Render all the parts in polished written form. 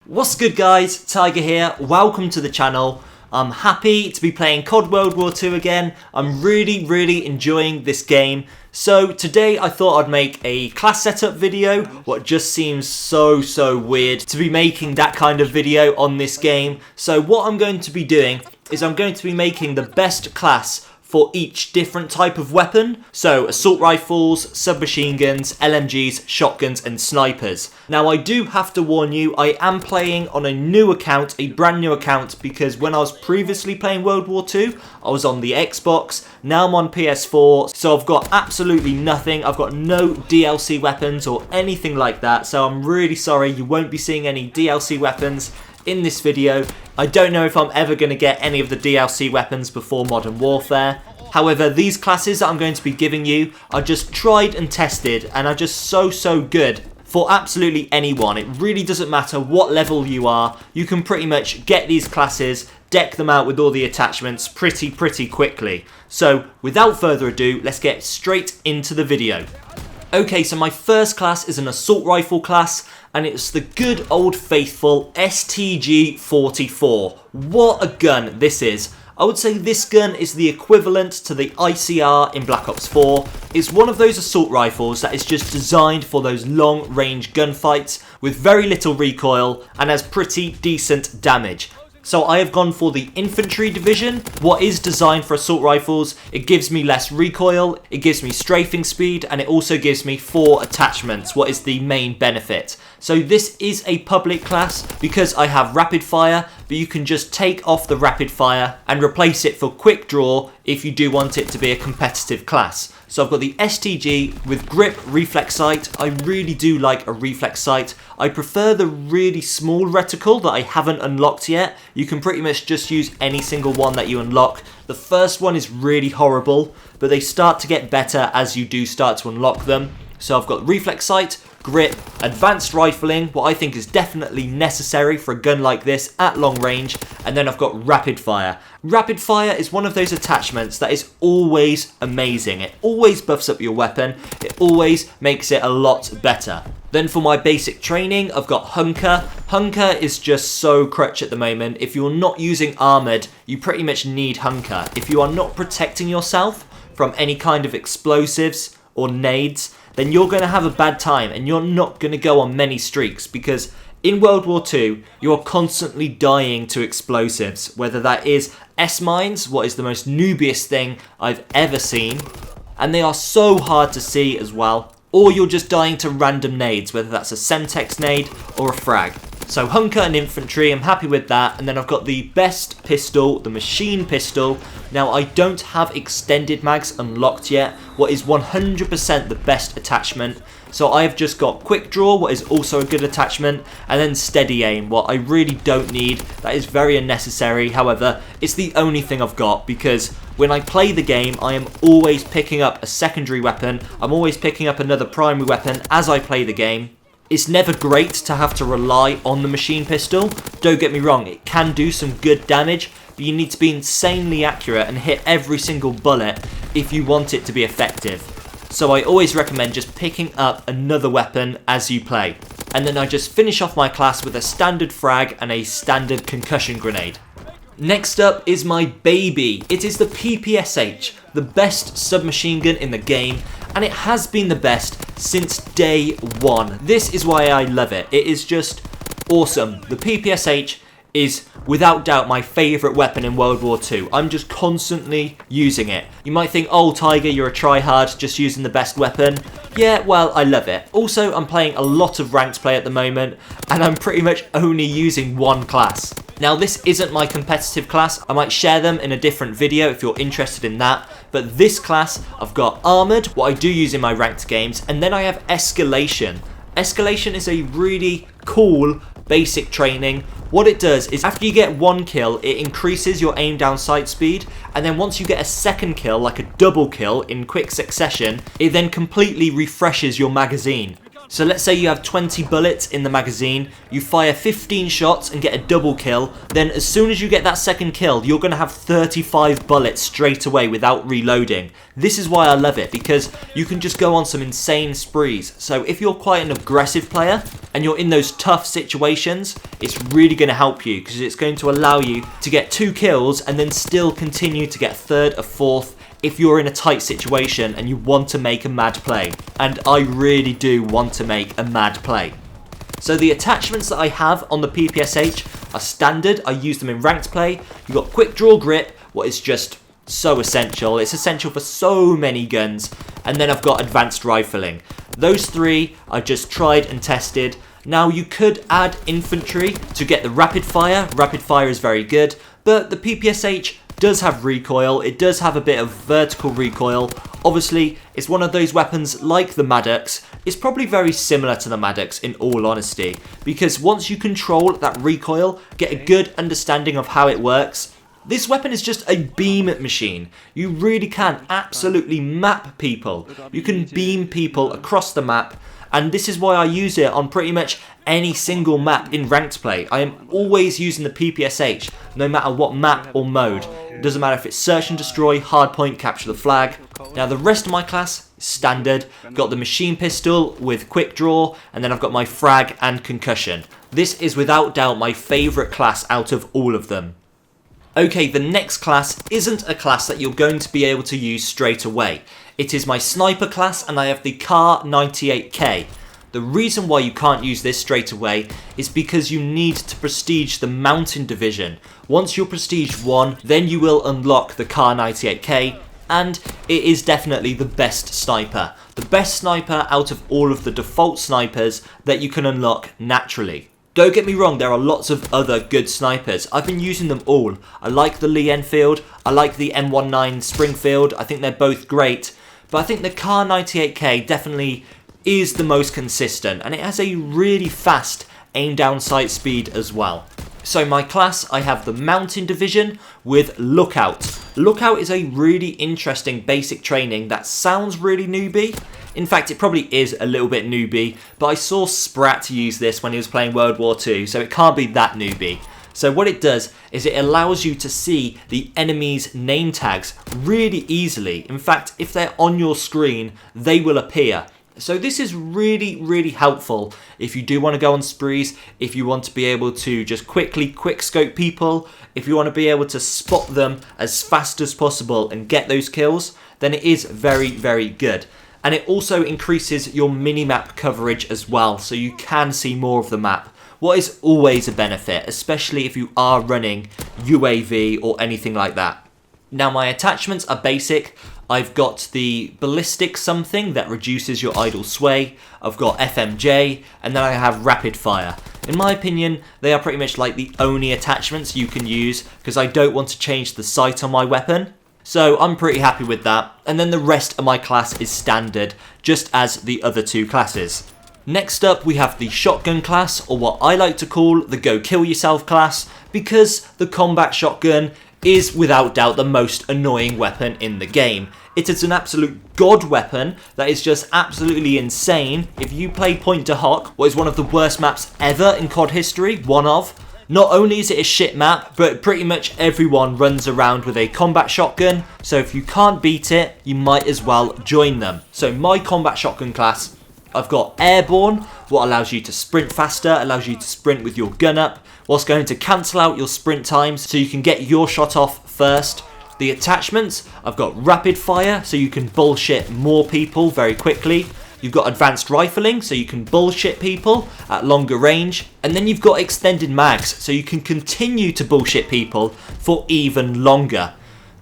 What's good guys, Tiger here, welcome to the channel. I'm happy to be playing Cod Ww2 again. I'm really enjoying this game. So today I thought I'd make a class setup video. What just seems so weird to be making that kind of video on this game. So what I'm going to be doing is I'm going to be making the best class for each different type of weapon. So assault rifles, submachine guns, LMGs, shotguns and snipers. Now I do have to warn you, I am playing on a new account, a brand new account, because when I was previously playing World War II, I was on the Xbox, now I'm on PS4, so I've got absolutely nothing. I've got no DLC weapons or anything like that, so I'm really sorry you won't be seeing any DLC weapons in this video. I don't know if I'm ever going to get any of the DLC weapons before Modern Warfare. However, these classes that I'm going to be giving you are just tried and tested and are just so good for absolutely anyone. It really doesn't matter what level you are, you can pretty much get these classes, deck them out with all the attachments pretty quickly. So without further ado, let's get straight into the video. Okay, so my first class is an assault rifle class, and it's the good old faithful STG-44. What a gun this is. I would say this gun is the equivalent to the ICR in Black Ops 4. It's one of those assault rifles that is just designed for those long range gunfights with very little recoil and has pretty decent damage. So I have gone for the infantry division. What is designed for assault rifles, it gives me less recoil, it gives me strafing speed, and it also gives me 4 attachments, what is the main benefit. So this is a public class because I have rapid fire, but you can just take off the rapid fire and replace it for quick draw if you do want it to be a competitive class. So I've got the STG with grip reflex sight. I really do like a reflex sight. I prefer the really small reticle that I haven't unlocked yet. You can pretty much just use any single one that you unlock. The first one is really horrible, but they start to get better as you do start to unlock them. So I've got reflex sight, grip, advanced rifling, what I think is definitely necessary for a gun like this at long range, and then I've got rapid fire. Rapid fire is one of those attachments that is always amazing. It always buffs up your weapon, it always makes it a lot better. Then for my basic training, I've got Hunker. Hunker is just so crutch at the moment. If you're not using armoured, you pretty much need Hunker. If you are not protecting yourself from any kind of explosives or nades, then you're going to have a bad time and you're not going to go on many streaks, because in World War II, you're constantly dying to explosives, whether that is S-mines, what is the most noobiest thing I've ever seen, and they are so hard to see as well, or you're just dying to random nades, whether that's a Semtex nade or a frag. So Hunker and infantry, I'm happy with that. And then I've got the best pistol, the machine pistol. Now I don't have extended mags unlocked yet, what is 100% the best attachment. So I've just got quick draw, what is also a good attachment, and then steady aim, what I really don't need. That is very unnecessary. However, it's the only thing I've got, because when I play the game, I am always picking up a secondary weapon. I'm always picking up another primary weapon as I play the game. It's never great to have to rely on the machine pistol. Don't get me wrong, it can do some good damage, but you need to be insanely accurate and hit every single bullet if you want it to be effective. So I always recommend just picking up another weapon as you play. And then I just finish off my class with a standard frag and a standard concussion grenade. Next up is my baby. It is the PPSH, the best submachine gun in the game, and it has been the best since day one. This is why I love it. It is just awesome. The PPSH is without doubt my favourite weapon in World War II. I'm just constantly using it. You might think, oh Tiger, you're a tryhard just using the best weapon. Yeah, well, I love it. Also, I'm playing a lot of ranked play at the moment, and I'm pretty much only using one class. Now this isn't my competitive class, I might share them in a different video if you're interested in that, but this class I've got armoured, what I do use in my ranked games, and then I have escalation. Escalation is a really cool basic training. What it does is after you get one kill, it increases your aim down sight speed, and then once you get a second kill, like a double kill in quick succession, it then completely refreshes your magazine. So let's say you have 20 bullets in the magazine, you fire 15 shots and get a double kill, then as soon as you get that second kill, you're going to have 35 bullets straight away without reloading. This is why I love it, because you can just go on some insane sprees. So if you're quite an aggressive player and you're in those tough situations, it's really going to help you, because it's going to allow you to get 2 kills and then still continue to get a third, a fourth, if you're in a tight situation and you want to make a mad play. And I really do want to make a mad play. So the attachments that I have on the PPSH are standard. I use them in ranked play. You've got quick draw grip, what is just so essential. It's essential for so many guns. And then I've got advanced rifling. Those 3 I've just tried and tested. Now you could add infantry to get the rapid fire. Rapid fire is very good, but the PPSH does have recoil. It does have a bit of vertical recoil. Obviously, it's one of those weapons like the Maddox. It's probably very similar to the Maddox in all honesty, because once you control that recoil, get a good understanding of how it works, this weapon is just a beam machine. You really can absolutely map people. You can beam people across the map, and this is why I use it on pretty much any single map in ranked play. I am always using the PPSH, no matter what map or mode. It doesn't matter if it's search and destroy, hardpoint, capture the flag. Now the rest of my class is standard. Got the machine pistol with quick draw, and then I've got my frag and concussion. This is without doubt my favourite class out of all of them. Okay, the next class isn't a class that you're going to be able to use straight away. It is my sniper class, and I have the Cod Ww2. The reason why you can't use this straight away is because you need to prestige the mountain division. Once you're prestige 1, then you will unlock the Cod Ww2, and it is definitely the best sniper. The best sniper out of all of the default snipers that you can unlock naturally. Don't get me wrong, there are lots of other good snipers. I've been using them all. I like the Lee Enfield, I like the M19 Springfield, I think they're both great. But I think the Cod Ww2 definitely is the most consistent, and it has a really fast aim down sight speed as well. So my class, I have the Mountain Division with Lookout. Lookout is a really interesting basic training that sounds really newbie. In fact, it probably is a little bit newbie, but I saw Sprat use this when he was playing World War II, so it can't be that newbie. So what it does is it allows you to see the enemy's name tags really easily. In fact, if they're on your screen, they will appear. So this is really, really helpful if you do want to go on sprees, if you want to be able to just quickly quick scope people, if you want to be able to spot them as fast as possible and get those kills, then it is very, very good. And it also increases your minimap coverage as well, so you can see more of the map. What is always a benefit, especially if you are running UAV or anything like that. Now my attachments are basic. I've got the ballistic something that reduces your idle sway. I've got FMJ, and then I have rapid fire. In my opinion, they are pretty much like the only attachments you can use because I don't want to change the sight on my weapon. So I'm pretty happy with that. And then the rest of my class is standard, just as the other 2 classes. Next up, we have the shotgun class, or what I like to call the go kill yourself class, because the combat shotgun is without doubt the most annoying weapon in the game. It is an absolute god weapon that is just absolutely insane. If you play Point de Hoc, what is one of the worst maps ever in COD history, one of, not only is it a shit map, but pretty much everyone runs around with a combat shotgun, so if you can't beat it, you might as well join them. So my combat shotgun class, I've got airborne, what allows you to sprint faster, allows you to sprint with your gun up, whilst going to cancel out your sprint times so you can get your shot off first. The attachments, I've got rapid fire, so you can bullshit more people very quickly. You've got advanced rifling, so you can bullshit people at longer range. And then you've got extended mags, so you can continue to bullshit people for even longer.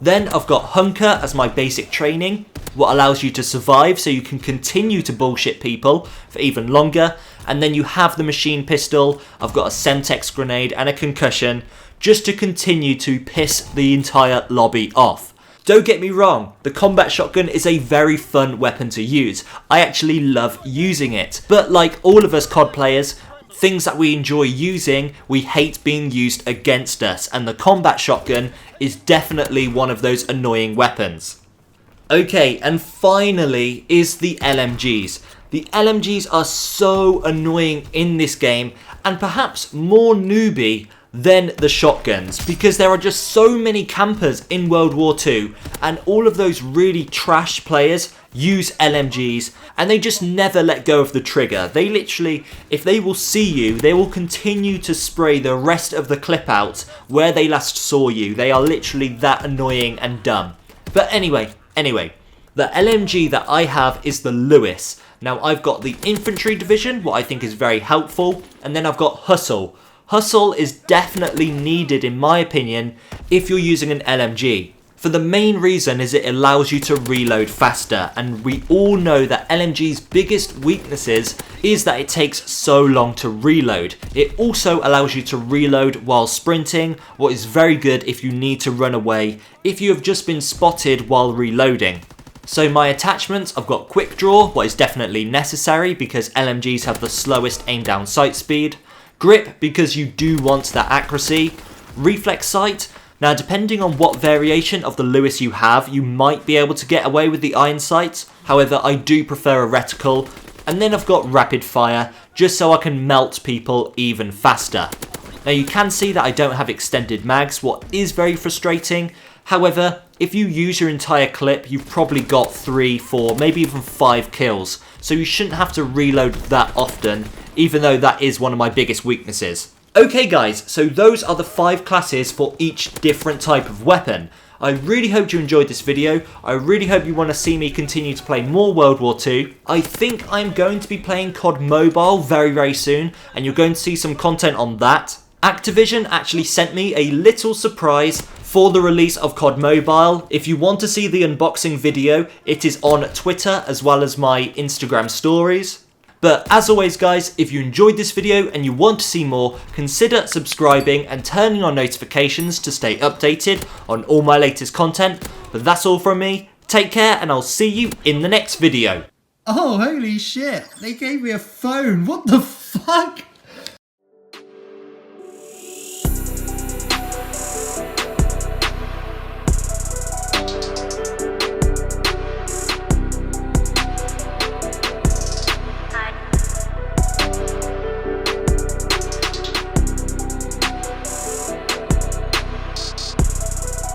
Then I've got Hunker as my basic training, what allows you to survive so you can continue to bullshit people for even longer. And then you have the machine pistol, I've got a Semtex grenade and a concussion, just to continue to piss the entire lobby off. Don't get me wrong, the combat shotgun is a very fun weapon to use. I actually love using it. But like all of us COD players, things that we enjoy using, we hate being used against us. And the combat shotgun is definitely one of those annoying weapons. Okay, and finally is the LMGs. The LMGs are so annoying in this game, and perhaps more newbie than the shotguns, because there are just so many campers in World War II, and all of those really trash players use LMGs, and they just never let go of the trigger. They literally, if they will see you, they will continue to spray the rest of the clip out where they last saw you. They are literally that annoying and dumb. But anyway, the LMG that I have is the Lewis. Now I've got the infantry division, what I think is very helpful, and then I've got Hustle. Hustle is definitely needed in my opinion if you're using an LMG. For the main reason is it allows you to reload faster, and we all know that LMG's biggest weaknesses is that it takes so long to reload. It also allows you to reload while sprinting, what is very good if you need to run away if you have just been spotted while reloading. So my attachments, I've got quick draw, what is definitely necessary because LMGs have the slowest aim down sight speed. Grip, because you do want that accuracy. Reflex sight. Now depending on what variation of the Lewis you have, you might be able to get away with the iron sights. However, I do prefer a reticle. And then I've got rapid fire, just so I can melt people even faster. Now you can see that I don't have extended mags, what is very frustrating. However, if you use your entire clip, you've probably got 3, 4, maybe even 5 kills. So you shouldn't have to reload that often, even though that is one of my biggest weaknesses. Okay guys, so those are the 5 classes for each different type of weapon. I really hope you enjoyed this video. I really hope you want to see me continue to play more World War II. I think I'm going to be playing COD Mobile very soon, and you're going to see some content on that. Activision actually sent me a little surprise for the release of COD Mobile. If you want to see the unboxing video, it is on Twitter as well as my Instagram stories. But as always guys, if you enjoyed this video and you want to see more, consider subscribing and turning on notifications to stay updated on all my latest content. But that's all from me. Take care and I'll see you in the next video. Oh, holy shit. They gave me a phone. What the fuck?